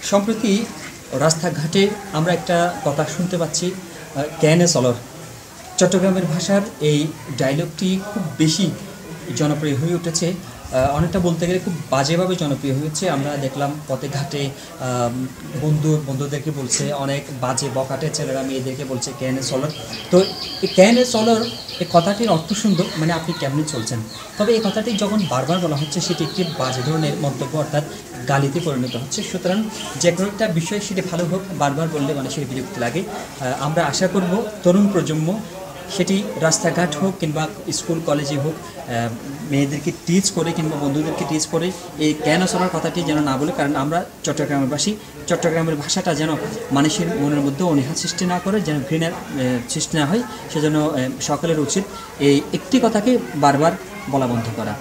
সম্প্রতি রাস্তাঘাটে আমরা একটা কথা শুনতে পাচ্ছি, ক্যানে চলর। চট্টগ্রামের ভাষার এই ডায়লগটি খুব বেশি জনপ্রিয় হয়ে উঠেছে। অনেকটা বলতে গেলে খুব বাজেভাবে জনপ্রিয় হয়েছে। আমরা দেখলাম পথে ঘাটে বন্ধুদেরকে বলছে, অনেক বাজে বকাটে ছেলেরা মেয়েদেরকে বলছে ক্যানে চলর। তো এই ক্যানে চলর এই কথাটির অর্থ সুন্দর, মানে আপনি কেমনি চলছেন। তবে এই কথাটি যখন বারবার বলা হচ্ছে সেটি একটি বাজে ধরনের মন্তব্য, অর্থাৎ গালিতে পরিণত হচ্ছে। সুতরাং যে কোনো একটা বিষয় সেটি ভালো হোক, বারবার বললে মানুষের বিরক্তি লাগে। আমরা আশা করব তরুণ প্রজন্ম, সেটি রাস্তাঘাট হোক কিংবা স্কুল কলেজে হোক, মেয়েদেরকে টিচ করে কিংবা বন্ধুদেরকে টিচ করে এই কেন চলার কথাটি যেন না বলে। কারণ আমরা চট্টগ্রামেরবাসী, চট্টগ্রামের ভাষাটা যেন মানুষের মনের মধ্যে অনীহা সৃষ্টি না করে, যেন ঘৃণার সৃষ্টি না হয়, সেজন্য সকলের উচিত এই একটি কথাকে বারবার বলা বন্ধ করা।